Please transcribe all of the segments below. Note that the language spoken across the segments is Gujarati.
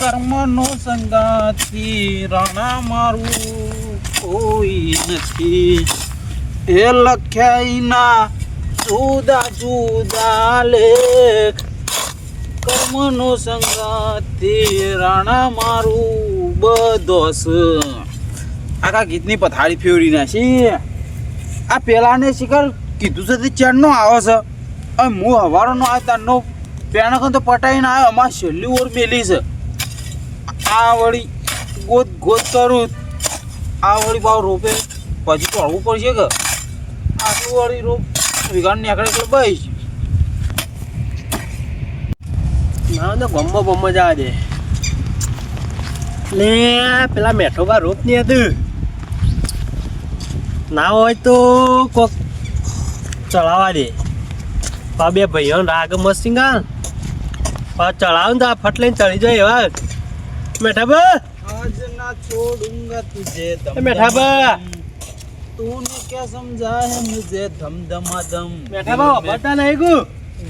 કર્મનો સંગાથી રાણા મારું કોઈ નથી. એ લખ્યાઈના જુદા જુદા લેખ, કર્મનો સંગાથી રાણા મારું બધોસ. આખા ગીતની પથારી ફેરવી નાખી. આ પેલાને શિખર કીધું છે તે ચેડનો આવે છે અને હું હવારોનો આ તારનો પેણક તો પટાઈને આવ્યો. અમારે છેલ્લી ઓર મેલી છે. આ વળી ગોત ગોત કરું, આ વળી ભાવ રોપે પછી તોડવું પડશે કે આટલું વળી રોપ વિગાડ નીકળે એટલે બસ ના તો ગમો બમો જવા દે. લે પેલા મેઠોબા રોપ નહીં હતું, ના હોય તો કોક ચલાવવા દે. પા બે ભાઈઓ રાગ મસ્તિંગા પા ચડાવ ને તો આ ફટ લઈને ચડી જાય એવા. મેઠાબા આજ ના છોડુંગા તુજે મેઠાબા तूने क्या समझा है मुझे धम धमाधम. મેઠાબા બતા નહીં ગુ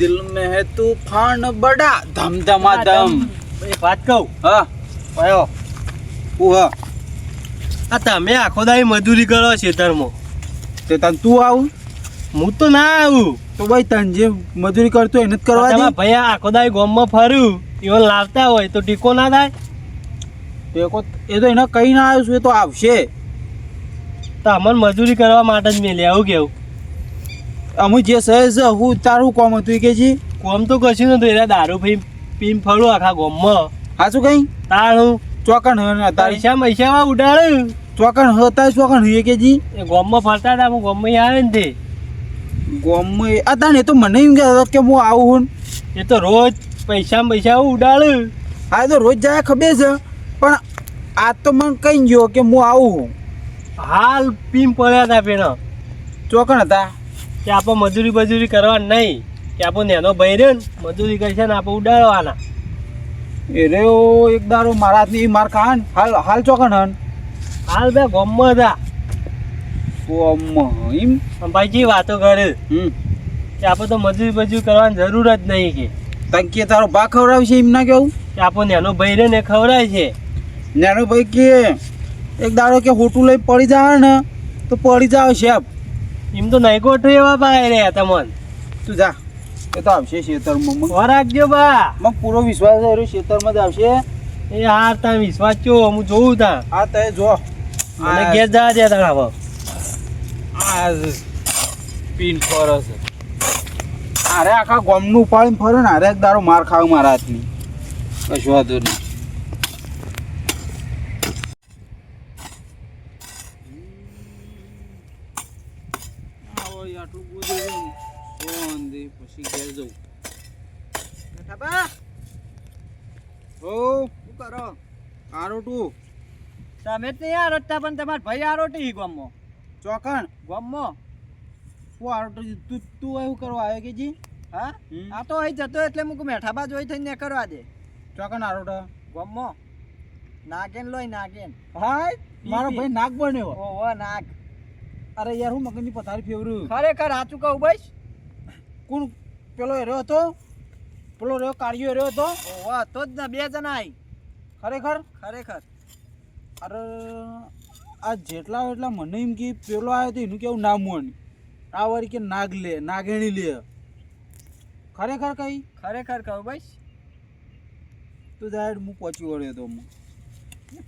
दिल में है तूफान बड़ा धम धमाधम. એક વાત કહું. હા કયો ઉહ આ તમે આખો દાડી મજૂરી કરો ખેતરમાં, તે તન તું આવું હું તો ના આવું. તો ભાઈ તન જે મજૂરી કરતો એને જ કરવા દે. તમારા ભાઈ આખો દાડી ગામમાં ફર્યું એવો લાવતા હોય તો ટીકો ના થાય. એ તો એને કઈ ના આવ્યું છું, એ તો આવશે. તો અમને મજૂરી કરવા માટે જ મેલે. આવું કેવું અમે જે સહેજ હું તારું કોમ હતું કે જી કોમ તો કશું નતું. એના દારૂ પીને ફરું આખા ગામમાં. હાચું કઈ તારું ચોકણ હતા પૈસા પૈસામાં ઉડાડ્યું. ચોકણ હતા ચોકણ હે કે જી એ ગામમાં ફરતા હતા. હું ગામમાં આવે ને તે ગોમમાં હતા ને તો મને એમ કહેતો કે હું આવું હું. એ તો રોજ પૈસા ઉડાડ્યું. હા તો રોજ જાય ખબર છે, પણ આજ તો મને કઈ ગયો કે હું આવું હું. હાલ પીમ પડ્યા હતા પેલા ચોકણ હતા કે આપણે મજૂરી કરવા નહીં, કે આપણો નેનો ભાઈ રહ્યો ને મજૂરી કરશે ને આપણે ઉડાડવાના. એ રે એક દારો મારા હાથની માર ખાન હાલ હાલ ચોકણ હન હાલ બે ગામમાં હતા. એમ ભાઈજી વાતો કરે કે આપણે તો મજૂરી કરવાની જરૂર જ નહીં. કે તંકી તારો ભા ખવડાવશે એમ ના કેવું કે આપણો નેનો ભાઈ રહ્યો ને એ ખવડાય છે. નાનો ભાઈ કે એક દાડો કે હોટું લઈ પડી જાય ને તો પડી જાવ શેપ. એમ તો નહીં ગોઠવું એવા ભાઈ રહ્યા તમને. તું જા, એ તો આવશે ખેતરમાં. વાર રાખજો બા. મને પૂરો વિશ્વાસ છે ખેતરમાં જ આવશે. એ હાર તમે વિશ્વાસ છો હું જોઉં તા. હા તે જો મને ગેસ જવા દે તારા હવે. આ પીન ફરે છે. અરે આખા ગોમનું ઉપાડીને ફરે ને અરે એક દારો માર ખાવ મારા હાથની. કશું વાંધો નહીં. આટલું બધું પછી ઘેર જવું. ઓ શું કરો આરોટું તમે જ નહીં આ રસ્તા પણ તમારા ભાઈ આરોટી ગામમાં ચોકણ ગામમાં. હું આરોટું તું એવું કરવા આવ્યો કે જી? હા આ તો અહીં જતો એટલે મૂકું મેઠાબા જોઈ થઈને કરવા દે. ચોકણ આરોટા ગામમાં નાગેન લોય નાગેન. હા મારો ભાઈ નાગ બન્યો. ઓહો નાગ. અરે યાર હું મગજની પથારી ફેવરું. ખરેખર સાચું કહું બસ. કોણ પેલો રહ્યો હતો? પેલો રહ્યો કાળિયો રહ્યો હતો? ઓહો તો જ ને બે જણા આવી. ખરેખર ખરેખર. અરે આ જેટલા એટલા મને એમ કે પેલો આવ્યો તો એનું કેવું નામ મોની આ વાળી કે નાગ લે નાગેણી લે. ખરેખર કઈ ખરેખર કહું બસ. તું જાય હું પહોંચી વળ્યો તો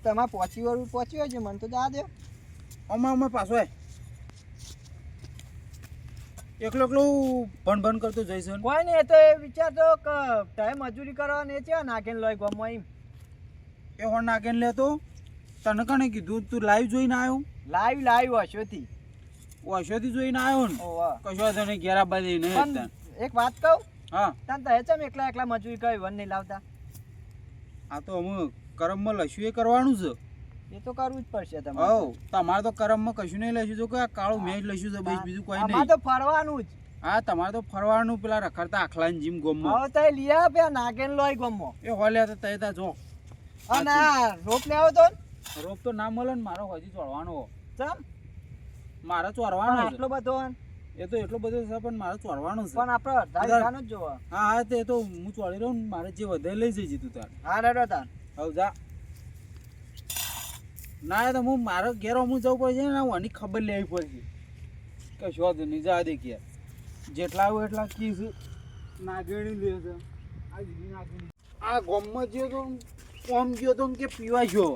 તમારે પહોંચી હોય છે મને તો જા દે. અમાર પાછો એકલો ભણ કરતો જઈશ. કોઈ નહીં એ તો એ વિચારતો કે ટાઈમ મજૂરી કરવાની છે નાગેન લોય ગામમાં એમ. એ હોણ નાગેન લેતો તને કણે કીધું તું લાઈવ જોઈને આવ્યો? લાઈવ હશોથી જોઈને આવ્યો ને? કશો તને ઘેરા બાંધી નહીં. એક વાત કહું. હા તને તો હેચમ એકલા મજૂરી કરી વન નહીં લાવતા. આ તો અમે કરમમાં લસ્યું એ કરવાનું છે. એ તો કરવું જ પડશે તમારે. હવ તમારે તો કરમમાં કશું નહીં લઈશું. જો કે આ કાળું મેચ લઈશું છે બીજું કોઈ નહીં. તો ફરવાનું જ. હા તમારે તો ફરવાનું પેલા રખડતા આખલાની જીમ ગોમમાં. હવે તો લીયા પે નાગેન લોય ગોમમાં. એ હોલે તો તય તા જો. અને આ રોપ લેવો તો રોપ તો ના મળે ને મારો હજી ચોરવાનો. ચમ મારે ચોરવાનો આટલો બધો. એ તો એટલો બધો છે પણ મારે ચોરવાનું છે. પણ આપણે અડધા જ જોવો. હા તે તો હું ચોરી રહ્યો ને મારે જે વધારે લઈ જઈ તું તાર. હા રેડો તાર હવે જા ના તો હું મારો ઘેર હું જવું પડશે ને આની ખબર લેવી પડશે કે શોધ નહીં જા દે કે જેટલા આવું એટલા કીસ નાગેણી લે છે આ ગોમમાં ગયો તો કોમ ગયો તો કે પીવા ગયો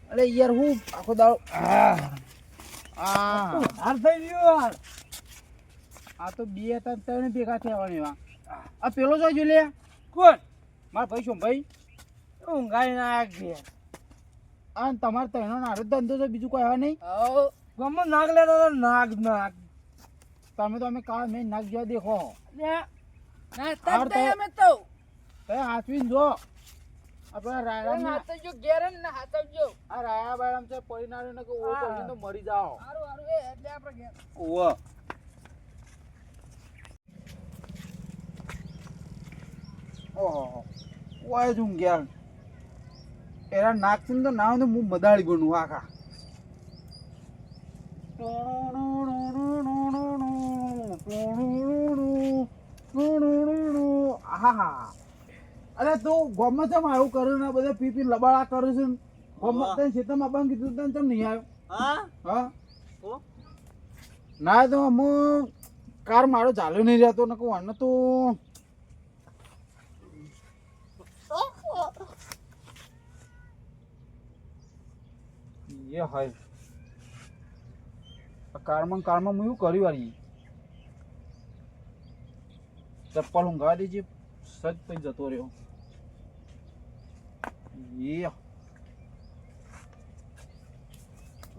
અરે યાર હું આખો દાડો હાર થઈ ગયો યાર આ તો બે ત્રણ ભેગા થવાની વા આ પેલો જો લે કોણ મારા ભાઈ શું ભાઈ ઊંઘાઈ ના ગયા આ તમારે તનો નારો ધંધો તો બીજું કોઈ આવે નહીં ગમો નાગ લેતો તો નાગ નાગ તમે તો અમે કાળ મેં નાગ જેવા દેખો હાથવીને જો આપણા રાયડા આ રાયા બાયડા છે પરિણામ ને કે ઓ પછી તો મરી જાઓ ઓવા ઓહો ઓય જું ગયા એરા નાખશું તો ના હું મદાળી બનું આખા આહા અરે તું ગમે તેમ આવું કર્યું ને બધા પી પી લબાડા કરું છું ગમે તને ખેતરમાં બંધ કીધું તને ચમ નહીં આવ્યો હા ના તો હું કાર મારો ચાલ્યો નહીં રહેતો ને કહું આને તો એ હાય કારમાં હું એવું કર્યું વાળી ચપ્પલ ઊંઘા દેજે સજ પછી જતો રહ્યો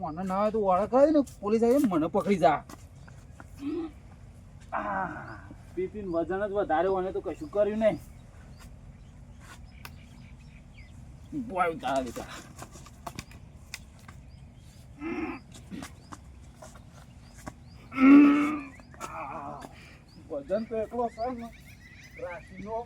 મને ના હોય તો ઓળખ આવે ને પોલીસ આવી મને પકડી જા પીપીન વજન જ વધારે અને તો કશું કર્યું નહીં બોય તારા દીકરા વજન તો એકલો છે ને રાશિનો